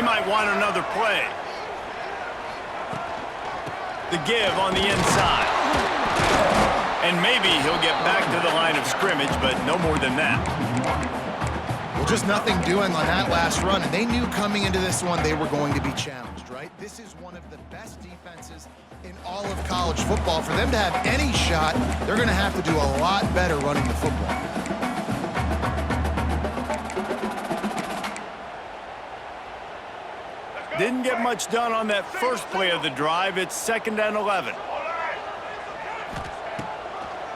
might want another play. The give on the inside. And maybe he'll get back to the line of scrimmage, but no more than that. Well, just nothing doing on that last run, and they knew coming into this one they were going to be challenged, right? This is one of the best defenses in all of college football. For them to have any shot, they're going to have to do a lot better running the football. Didn't get much done on that first play of the drive. It's 2nd and 11.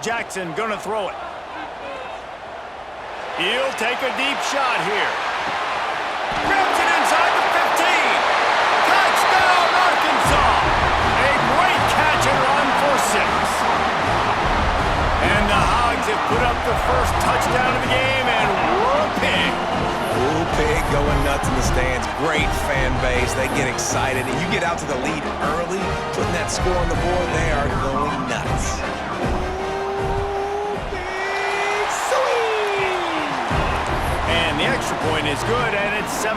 Jackson gonna throw it. He'll take a deep shot here. Grabs it inside the 15. Touchdown, Arkansas. A great catch and run for 6. And the Hogs have put up the first touchdown of the game, and whoa, pig. Ooh, pig going nuts in the stands. Great fan base. They get excited. And you get out to the lead early, putting that score on the board, they are going nuts. And the extra point is good, and it's 7-0.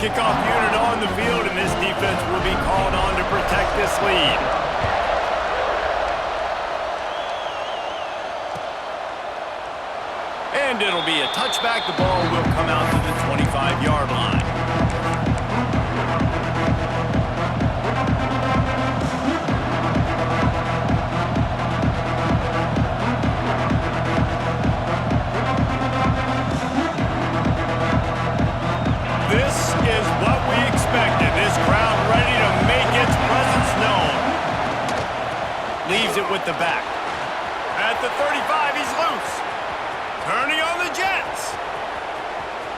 Kickoff unit on the field, and this defense will be called on to protect this lead. And it'll be a touchback. The ball will come out to the 25-yard line. This is what we expected. This crowd ready to make its presence known. Leaves it with the back. At the 35, he's loose. Turning on the Jets.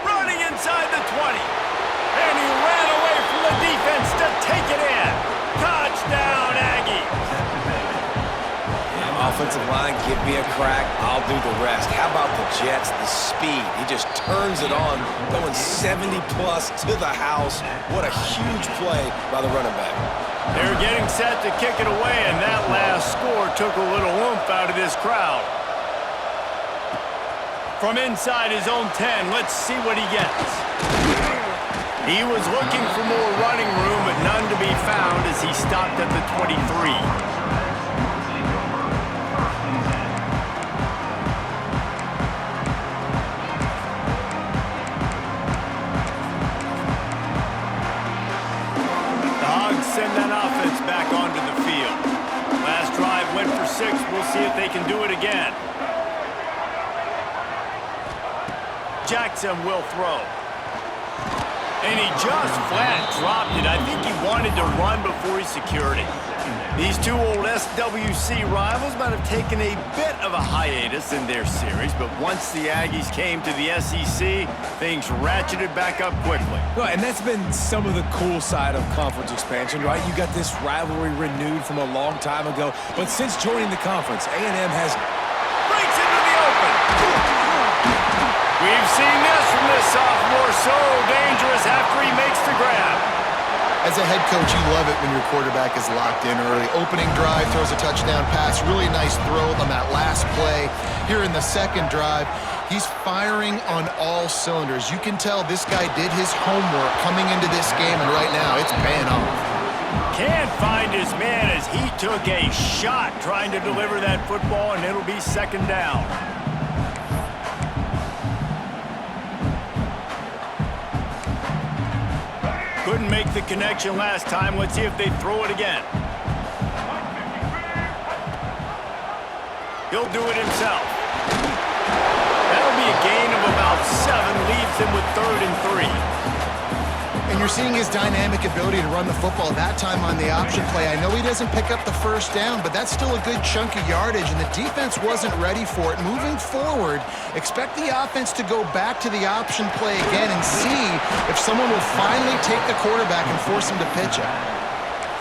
Running inside the 20. And he ran away from the defense to take it in. Touchdown, Aggies. Offensive line, give me a crack, I'll do the rest. How about the Jets, the speed? He just turns it on, going 70-plus to the house. What a huge play by the running back. They're getting set to kick it away, and that last score took a little oomph out of this crowd. From inside his own 10, let's see what he gets. He was looking for more running room, but none to be found as he stopped at the 23. Send that offense back onto the field. Last drive went for 6. We'll see if they can do it again. Jackson will throw. And he just flat dropped it. I think he wanted to run before he secured it. These two old SWC rivals might have taken a bit of a hiatus in their series, but once the Aggies came to the SEC, things ratcheted back up quickly. Well, and that's been some of the cool side of conference expansion, right? You got this rivalry renewed from a long time ago, but since joining the conference, A&M has breaks into the open. We've seen this from this sophomore, so dangerous after he makes the grab. As a head coach, you love it when your quarterback is locked in early. Opening drive, throws a touchdown pass. Really nice throw on that last play. Here in the second drive, he's firing on all cylinders. You can tell this guy did his homework coming into this game, and right now it's paying off. Can't find his man as he took a shot trying to deliver that football, and it'll be 2nd down. Couldn't make the connection last time. Let's see if they throw it again. He'll do it himself. That'll be a gain of about 7, leaves him with 3rd and 3. And you're seeing his dynamic ability to run the football, that time on the option play. I know he doesn't pick up the first down, but that's still a good chunk of yardage, and the defense wasn't ready for it. Moving forward, expect the offense to go back to the option play again and see if someone will finally take the quarterback and force him to pitch it.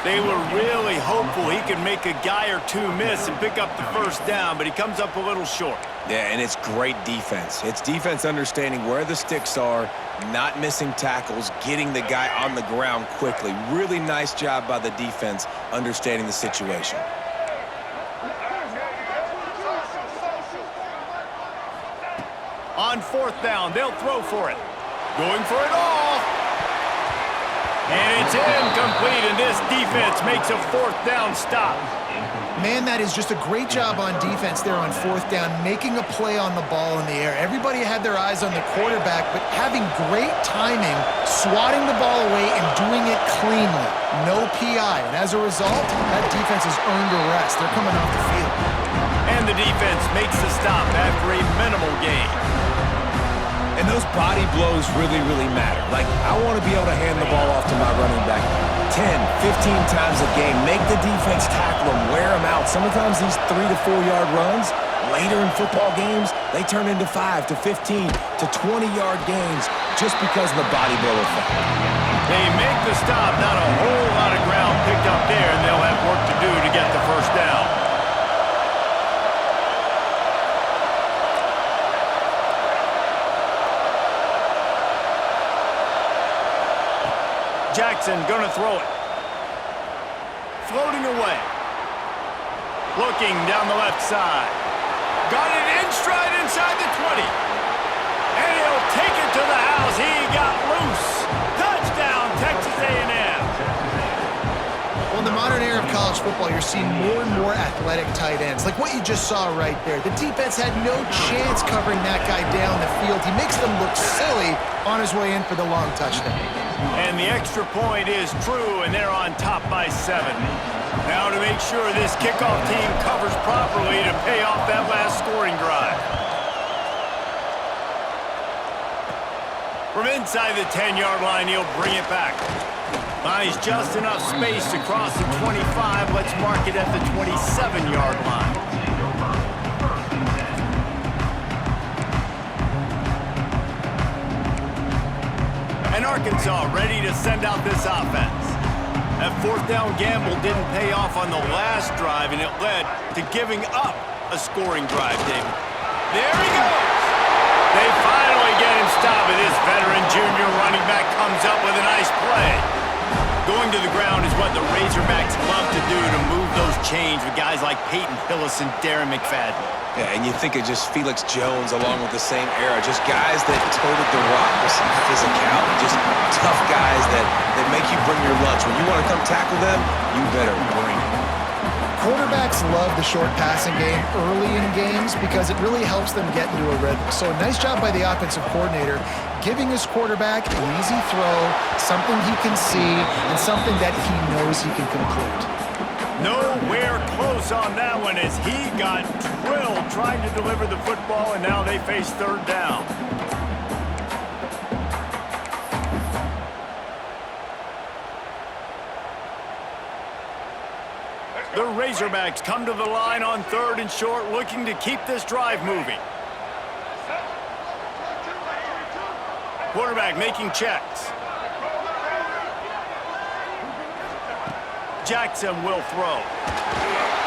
They were really hopeful he could make a guy or two miss and pick up the first down, but he comes up a little short. Yeah, and it's great defense. It's defense understanding where the sticks are, not missing tackles, getting the guy on the ground quickly. Really nice job by the defense understanding the situation. On fourth down, they'll throw for it. Going for it all. And it's incomplete, and this defense makes a fourth down stop. Man, that is just a great job on defense there on fourth down, making a play on the ball in the air. Everybody had their eyes on the quarterback, but having great timing, swatting the ball away, and doing it cleanly. No PI, and as a result, that defense has earned a rest. They're coming off the field. And the defense makes the stop after a minimal gain. And those body blows really, really matter. Like, I want to be able to hand the ball off to my running back 10, 15 times a game. Make the defense tackle them, wear them out. Sometimes these 3 to 4 yard runs, later in football games, they turn into 5 to 15 to 20 yard gains just because of the body blow effect. They make the stop, not a whole lot of ground picked up there, and they'll have work to do to get the first down. Jackson gonna throw it. Floating away. Looking down the left side. Got it in stride inside the 20. And he'll take it to the house. He got loose. Touchdown, Texas A&M. Well, in the modern era of college football, you're seeing more and more athletic tight ends, like what you just saw right there. The defense had no chance covering that guy down the field. He makes them look silly on his way in for the long touchdown. And the extra point is true, and they're on top by 7. Now to make sure this kickoff team covers properly to pay off that last scoring drive. From inside the 10-yard line, he'll bring it back. Buys just enough space to cross the 25. Let's mark it at the 27-yard line. And Arkansas ready to send out this offense. That fourth down gamble didn't pay off on the last drive, and it led to giving up a scoring drive, David. There he goes. They finally get him stopped, and this veteran junior running back comes up with a nice play. Going to the ground is what the Razorbacks love to do, to move those chains with guys like Peyton Hillis and Darren McFadden. Yeah, and you think of just Felix Jones along with the same era, just guys that toted the rock with some physicality, just tough guys that make you bring your lunch. When you want to come tackle them, you better bring it. Quarterbacks love the short passing game early in games because it really helps them get into a rhythm. So nice job by the offensive coordinator, giving his quarterback an easy throw, something he can see, and something that he knows he can complete. Nowhere close on that one as he got drilled trying to deliver the football, and now they face third down. The Razorbacks come to the line on 3rd and short, looking to keep this drive moving. Quarterback making checks. Jackson will throw.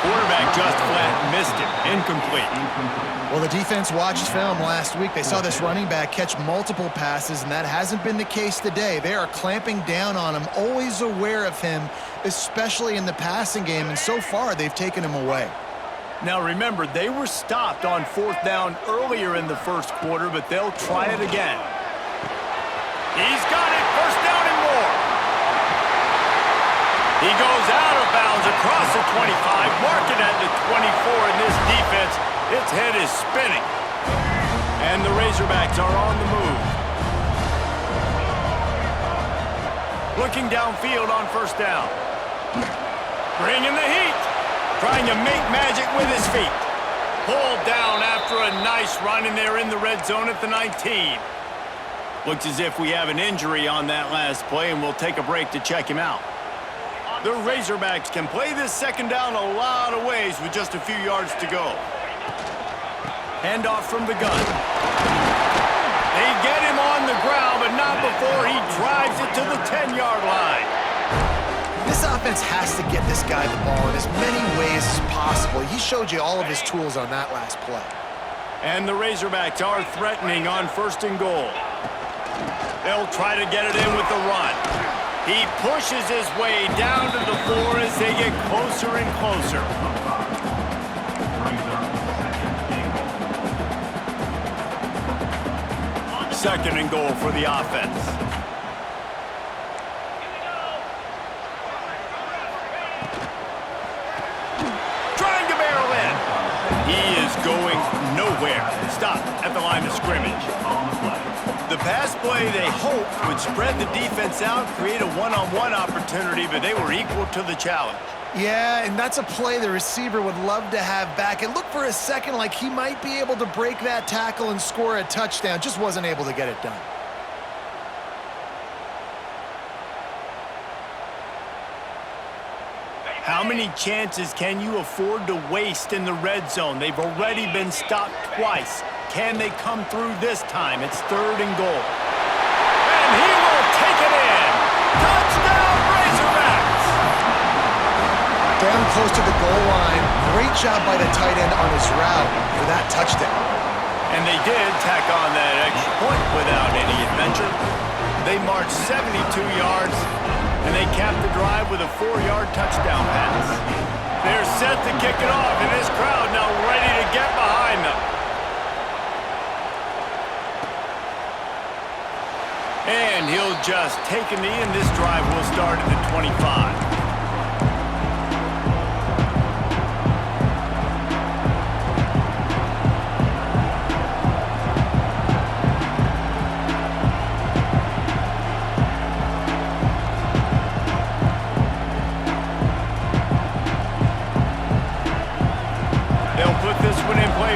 Quarterback just flat missed it. Incomplete. Well, the defense watched film last week. They saw this running back catch multiple passes, and that hasn't been the case today. They are clamping down on him, always aware of him, especially in the passing game, and so far they've taken him away. Now remember, they were stopped on 4th down earlier in the first quarter, but they'll try it again. He's got it, 1st down and more. He goes out of bounds across the 25, marking at the 24 in this defense. Its head is spinning. And the Razorbacks are on the move. Looking downfield on 1st down. Bringing the heat. Trying to make magic with his feet. Pulled down after a nice run, and they're in the red zone at the 19. Looks as if we have an injury on that last play, and we'll take a break to check him out. The Razorbacks can play this 2nd down a lot of ways with just a few yards to go. Handoff from the gun. They get him on the ground, but not before he drives it to the 10-yard line. This offense has to get this guy the ball in as many ways as possible. He showed you all of his tools on that last play. And the Razorbacks are threatening on 1st and goal. They'll try to get it in with the run. He pushes his way down to the 4 as they get closer and closer. second and goal for the offense. Trying to barrel in. He is going nowhere. Stop at the line of scrimmage. The pass play they hoped would spread the defense out, create a one-on-one opportunity, but they were equal to the challenge. Yeah, and that's a play the receiver would love to have back. It looked for a second like he might be able to break that tackle and score a touchdown. Just wasn't able to get it done. How many chances can you afford to waste in the red zone? They've already been stopped twice. Can they come through this time? It's third and goal. And he will take it in. Touchdown, Razorbacks! Down close to the goal line. Great job by the tight end on his route for that touchdown. And they did tack on that extra point without any adventure. They marched 72 yards, and they capped the drive with a 4-yard touchdown pass. They're set to kick it off, and this crowd now ready to get behind them. And he'll just take a knee, and this drive will start at the 25.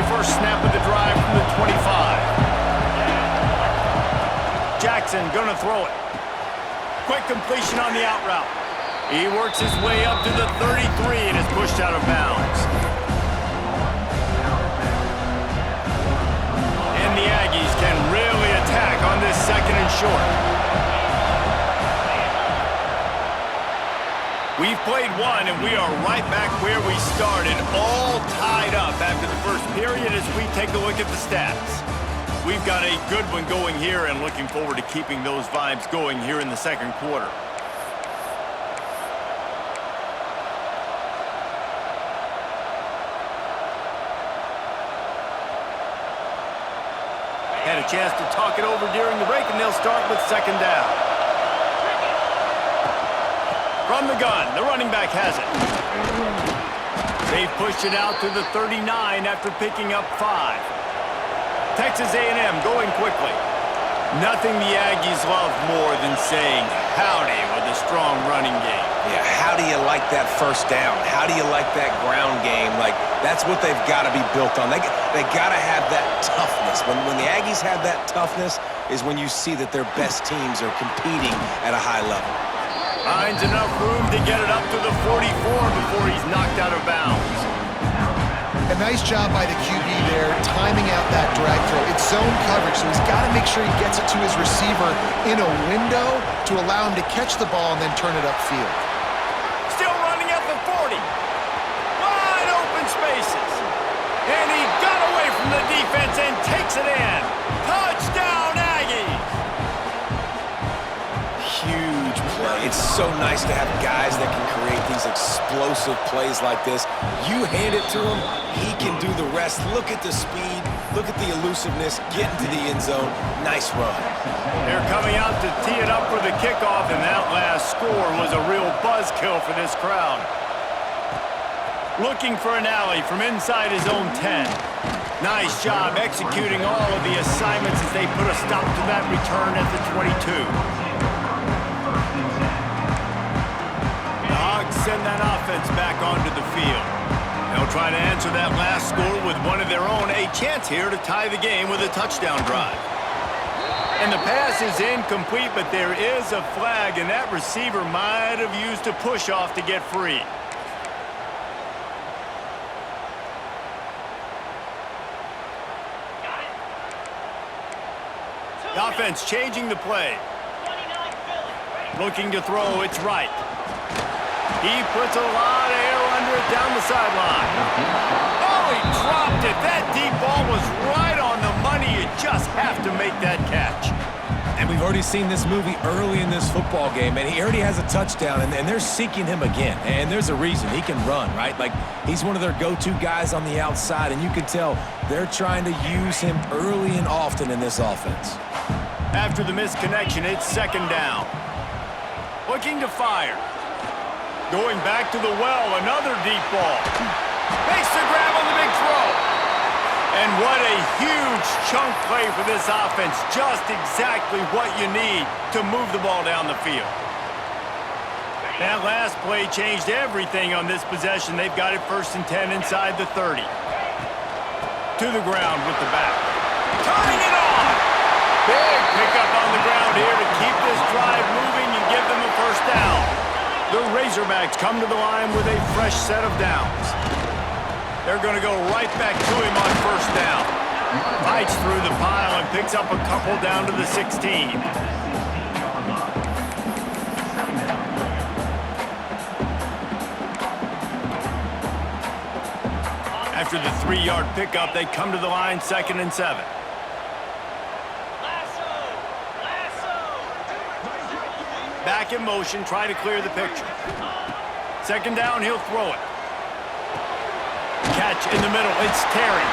First snap of the drive from the 25. Jackson gonna throw it. Quick completion on the out route. He works his way up to the 33 and is pushed out of bounds. And the Aggies can really attack on this second and short. We've played one, and we are right back where we started, all tied up after the first period as we take a look at the stats. We've got a good one going here and looking forward to keeping those vibes going here in the second quarter. Had a chance to talk it over during the break, and they'll start with second down. From the gun, the running back has it. They've pushed it out to the 39 after picking up 5. Texas A&M going quickly. Nothing the Aggies love more than saying howdy with a strong running game. Yeah, how do you like that first down? How do you like that ground game? Like, that's what they've got to be built on. They got to have that toughness. When the Aggies have that toughness is when you see that their best teams are competing at a high level. Finds enough room to get it up to the 44 before he's knocked out of bounds. A nice job by the QB there, timing out that drag throw. It's zone coverage, so he's got to make sure he gets it to his receiver in a window to allow him to catch the ball and then turn it upfield. Still running at the 40. Wide open spaces. And he got away from the defense and takes it in. Touchdown, Aggies! Huge play. It's so nice to have guys that can create these explosive plays like this. You hand it to him, he can do the rest. Look at the speed, look at the elusiveness, get into the end zone. Nice run. They're coming out to tee it up for the kickoff, and that last score was a real buzzkill for this crowd. Looking for an alley from inside his own 10. Nice job executing all of the assignments as they put a stop to that return at the 22. Send that offense back onto the field. They'll try to answer that last score with one of their own. A chance here to tie the game with a touchdown drive. And the pass is incomplete, but there is a flag, and that receiver might have used a push-off to get free. The offense changing the play. Looking to throw, it's right. He puts a lot of air under it down the sideline. Oh, he dropped it. That deep ball was right on the money. You just have to make that catch. And we've already seen this movie early in this football game, and he already has a touchdown, and they're seeking him again. And there's a reason. He can run, right? Like, he's one of their go-to guys on the outside, and you can tell they're trying to use him early and often in this offense. After the misconnection, it's second down. Looking to fire. Going back to the well, another deep ball. Makes the grab on the big throw. And what a huge chunk play for this offense. Just exactly what you need to move the ball down the field. That last play changed everything on this possession. They've got it 1st and 10 inside the 30. To the ground with the back. Turning it on! Big pickup on the ground here to keep this drive moving and give them a 1st down. The Razorbacks come to the line with a fresh set of downs. They're going to go right back to him on 1st down. Fights through the pile and picks up a couple down to the 16. After the 3-yard pickup, they come to the line 2nd and 7. Back in motion, try to clear the picture. 2nd down, he'll throw it. Catch in the middle, it's Terry.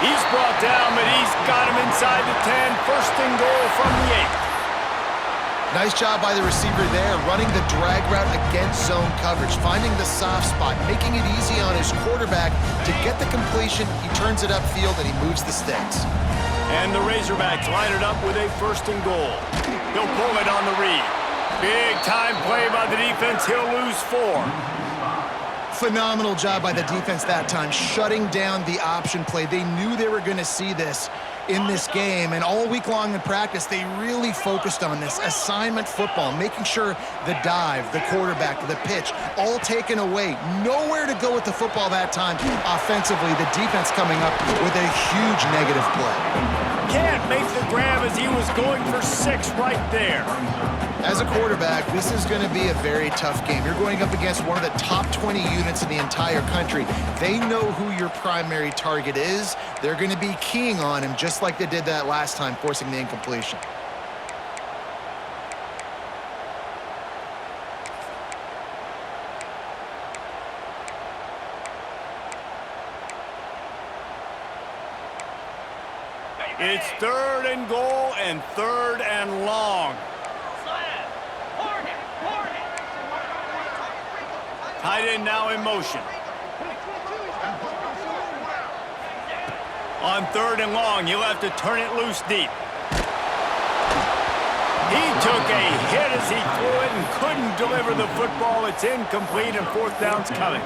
He's brought down, but he's got him inside the 10. 1st and goal from the 8. Nice job by the receiver there, running the drag route against zone coverage, finding the soft spot, making it easy on his quarterback to get the completion. He turns it upfield and he moves the sticks. And the Razorbacks line it up with a 1st and goal. He'll pull it on the read. Big time play by the defense. He'll lose 4. Phenomenal job by the defense that time, shutting down the option play. They knew they were going to see this in this game, and all week long in practice, they really focused on this assignment football, making sure the dive, the quarterback, the pitch, all taken away. Nowhere to go with the football that time. Offensively, the defense coming up with a huge negative play. Can't make the grab as he was going for 6 right there. As a quarterback, this is going to be a very tough game. You're going up against one of the top 20 units in the entire country. They know who your primary target is. They're going to be keying on him just like they did that last time, forcing the incompletion. It's 3rd and goal and 3rd and long. Tight end now in motion. On 3rd and long, he'll have to turn it loose deep. He took a hit as he threw it and couldn't deliver the football. It's incomplete and 4th down's coming.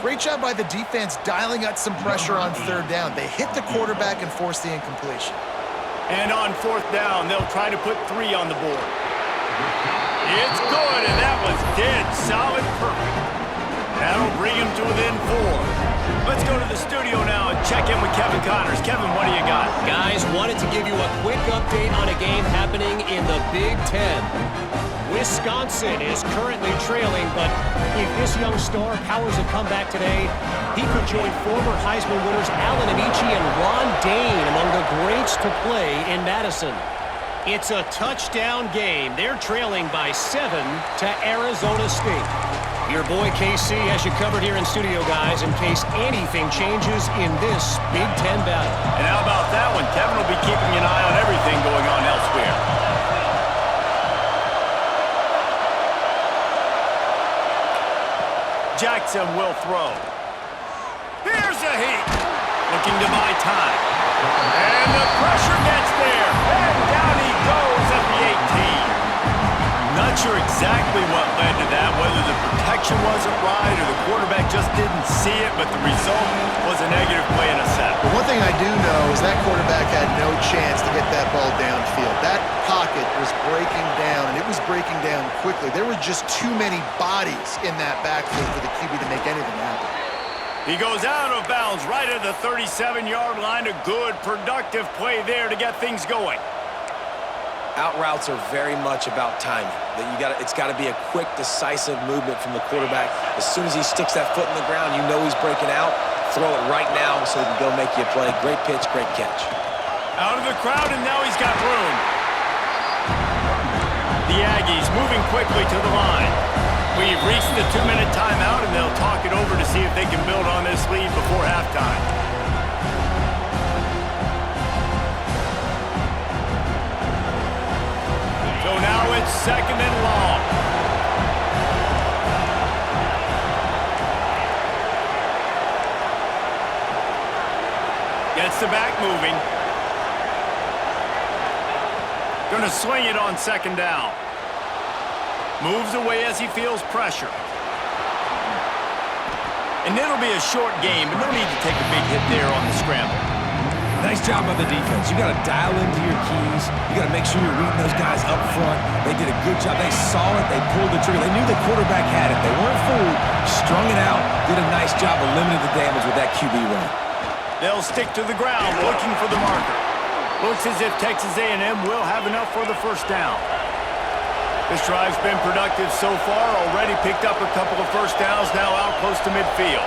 Great job by the defense dialing out some pressure on 3rd down. They hit the quarterback and forced the incompletion. And on 4th down, they'll try to put 3 on the board. It's good, and that was dead solid perfect. That'll bring him to within 4. Let's go to the studio now and check in with Kevin Connors. Kevin, what do you got? Guys, wanted to give you a quick update on a game happening in the Big Ten. Wisconsin is currently trailing, but if this young star powers a comeback today, he could join former Heisman winners Allen Amici and Ron Dane among the greats to play in Madison. It's a touchdown game. They're trailing by 7 to Arizona State. Your boy KC has you covered here in studio, guys, in case anything changes in this Big Ten battle. And how about that one? Kevin will be keeping an eye on everything going on elsewhere. Jackson will throw. Here's a heat. Looking to buy time. And the pressure gets there. And down he goes at the 18. Not sure exactly what led to that, whether the protection wasn't right or the quarterback just didn't see it, but the result was a negative play and a set. But one thing I do know is that quarterback had no chance to get that ball downfield. That pocket was breaking down, and it was breaking down quickly. There were just too many bodies in that backfield for the QB to make anything happen. He goes out of bounds right at the 37-yard line. A good, productive play there to get things going. Out routes are very much about timing. It's got to be a quick, decisive movement from the quarterback. As soon as he sticks that foot in the ground, you know he's breaking out. Throw it right now so he can go make you a play. Great pitch, great catch. Out of the crowd, and now he's got room. The Aggies moving quickly to the line. We've reached the 2-minute timeout, and they'll talk it over to see if they can build on this lead before halftime. it's 2nd and long. Gets the back moving. Going to swing it on 2nd down. Moves away as he feels pressure. And it'll be a short game, but no need to take a big hit there on the scramble. Nice job by the defense. You got to dial into your keys. You got to make sure you're reading those guys up front. They did a good job. They saw it. They pulled the trigger. They knew the quarterback had it. They weren't fooled. Strung it out. Did a nice job of limiting the damage with that QB run. They'll stick to the ground, looking for the marker. Looks as if Texas A&M will have enough for the 1st down. This drive's been productive so far. Already picked up a couple of 1st downs, now out close to midfield.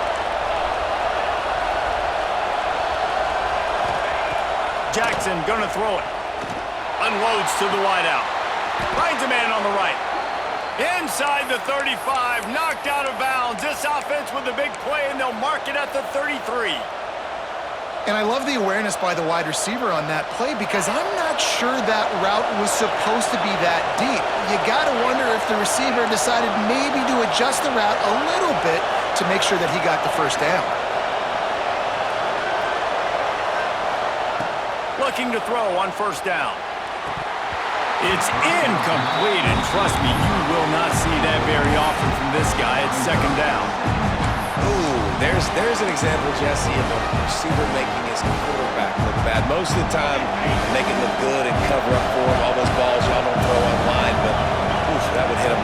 Jackson gonna throw it. Unloads to the wideout. Finds a man on the right. Inside the 35, knocked out of bounds. This offense with a big play, and they'll mark it at the 33. And I love the awareness by the wide receiver on that play because I'm not sure that route was supposed to be that deep. You got to wonder if the receiver decided maybe to adjust the route a little bit to make sure that he got the 1st down. Looking to throw on 1st down. It's incomplete, and trust me, you will not see that very often from this guy. It's 2nd down. Ooh, there's an example, Jesse, of a receiver making his quarterback look bad. Most of the time, make it look good and cover up for him. All those balls y'all don't throw online, but oof, that would hit him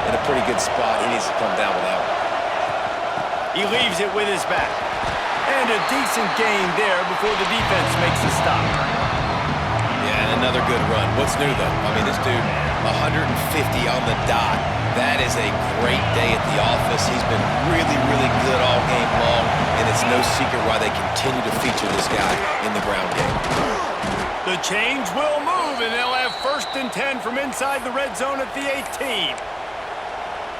in a pretty good spot. He needs to come down with that one. He leaves it with his back. And a decent gain there before the defense makes a stop. Yeah, and another good run. What's new, though? I mean, this dude, 150 on the dot. That is a great day at the office. He's been really, really good all game long, and it's no secret why they continue to feature this guy in the ground game. The change will move, and they'll have 1st and 10 from inside the red zone at the 18.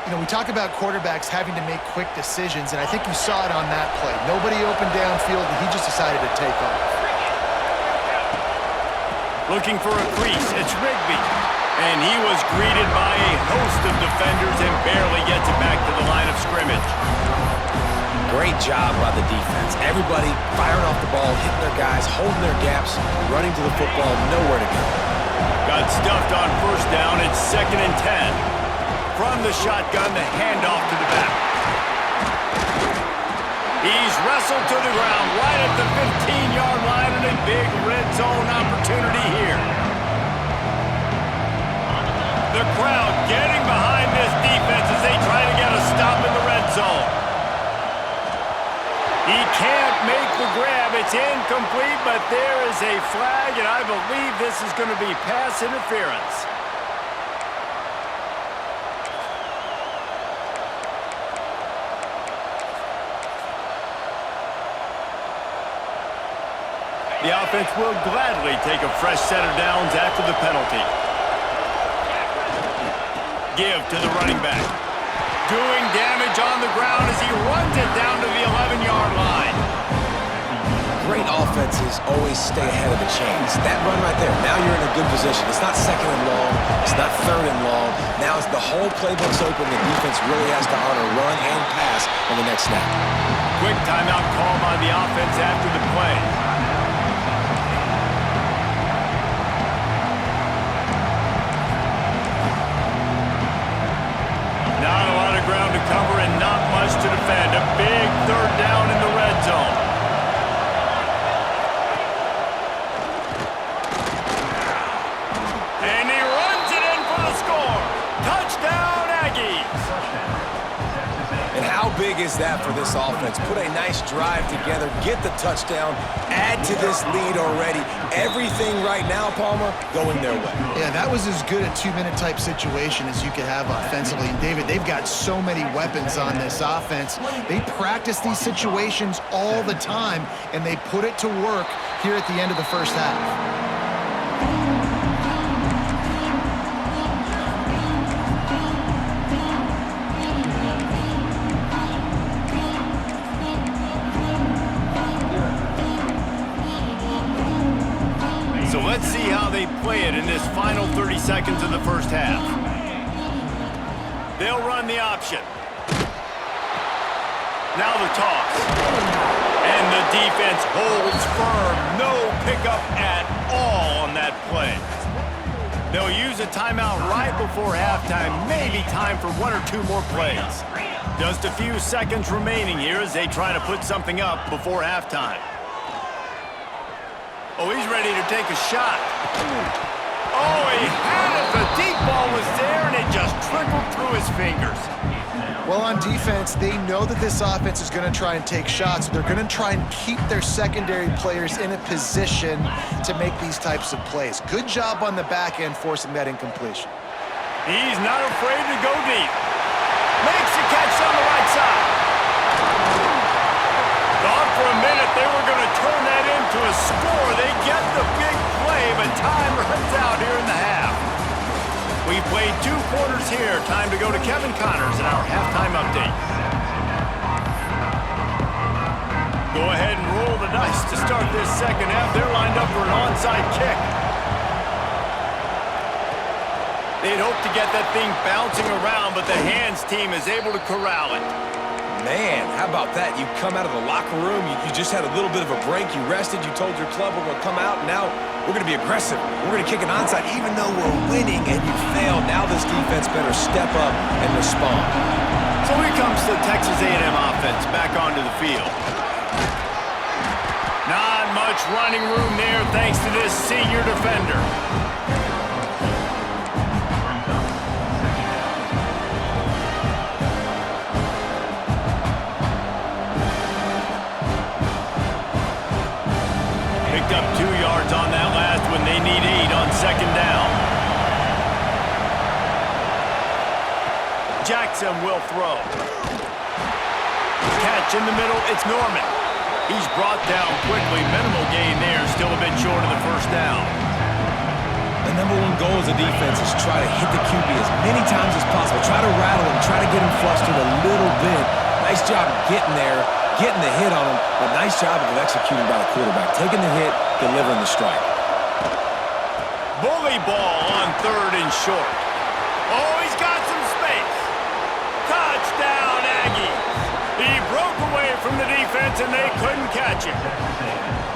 You know, we talk about quarterbacks having to make quick decisions, and I think you saw it on that play. Nobody opened downfield, and he just decided to take off. Looking for a crease, it's Rigby. And he was greeted by a host of defenders and barely gets it back to the line of scrimmage. Great job by the defense. Everybody firing off the ball, hitting their guys, holding their gaps, running to the football, nowhere to go. Got stuffed on 1st down. It's 2nd and 10. From the shotgun, the handoff to the back. He's wrestled to the ground right at the 15-yard line, and a big red zone opportunity here. The crowd getting behind this defense as they try to get a stop in the red zone. He can't make the grab. It's incomplete, but there is a flag, and I believe this is going to be pass interference. The offense will gladly take a fresh set of downs after the penalty. Give to the running back. Doing damage on the ground as he runs it down to the 11-yard line. Great offenses always stay ahead of the chains. That run right there, now you're in a good position. It's not 2nd and long. It's not 3rd and long. Now it's the whole playbook's open. The defense really has to honor run and pass on the next snap. Quick timeout call by the offense after the play. Not a lot of ground to cover and not much to defend. A big 3rd down in the red zone. And he runs it in for the score. Touchdown, Aggies. And how big is that for this offense? Put a nice drive together, get the touchdown, add to this lead already. Everything right now, Palmer, going their way. Yeah, that was as good a 2-minute type situation as you could have offensively. And David, they've got so many weapons on this offense. They practice these situations all the time, and they put it to work here at the end of the 1st half. So let's see how they play it in this final 30 seconds of the 1st half. They'll run the option. Now the toss. And the defense holds firm. No pickup at all on that play. They'll use a timeout right before halftime. Maybe time for one or two more plays. Just a few seconds remaining here as they try to put something up before halftime. Oh, he's ready to take a shot. Oh, he had it. The deep ball was there, and it just trickled through his fingers. Well, on defense, they know that this offense is going to try and take shots. They're going to try and keep their secondary players in a position to make these types of plays. Good job on the back end forcing that incompletion. He's not afraid to go deep. Makes the catch on the right side. Thought for a minute they were going to turn that into a score. They get the big play, but time runs out here in the half. We've played 2 quarters here. Time to go to Kevin Connors in our halftime update. Go ahead and roll the dice to start this second half. They're lined up for an onside kick. They'd hope to get that thing bouncing around, but the hands team is able to corral it. Man, how about that? You come out of the locker room, you just had a little bit of a break, you rested, you told your club we're going to come out, and now we're going to be aggressive. We're going to kick an onside even though we're winning and you failed. Now this defense better step up and respond. So here comes the Texas A&M offense back onto the field. Not much running room there thanks to this senior defender. Picked up 2 yards on that last one. They need 8 on second down. Jackson will throw. Catch in the middle. It's Norman. He's brought down quickly. Minimal gain there. Still a bit short of the first down. The number one goal as a defense is try to hit the QB as many times as possible. Try to rattle him. Try to get him flustered a little bit. Nice job getting there, getting the hit on him, but nice job of executing by the quarterback. Taking the hit, delivering the strike. Bully ball on 3rd and short. Oh, he's got some space. Touchdown, Aggies. He broke away from the defense, and they couldn't catch him.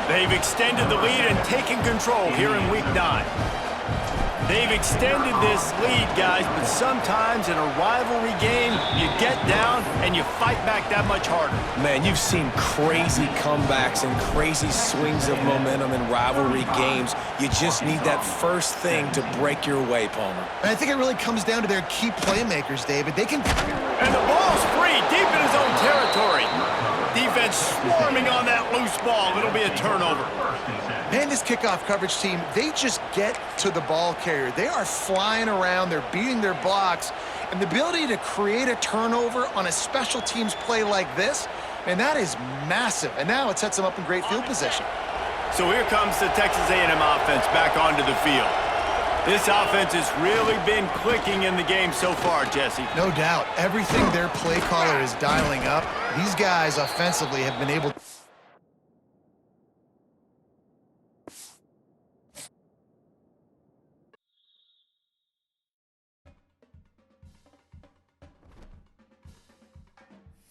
They've extended the lead and taken control here in Week 9. They've extended this lead, guys, but sometimes in a rivalry game, you get down and you fight back that much harder. Man, you've seen crazy comebacks and crazy swings of momentum in rivalry games. You just need that first thing to break your way, Palmer. And I think it really comes down to their key playmakers, David. They can... And the ball's free, deep in his own territory. Defense swarming on that loose ball. It'll be a turnover. Man, this kickoff coverage team, they just get to the ball carrier. They are flying around. They're beating their blocks. And the ability to create a turnover on a special teams play like this, man, that is massive. And now it sets them up in great field position. So here comes the Texas A&M offense back onto the field. This offense has really been clicking in the game so far, Jesse. No doubt. Everything their play caller is dialing up, these guys offensively have been able to...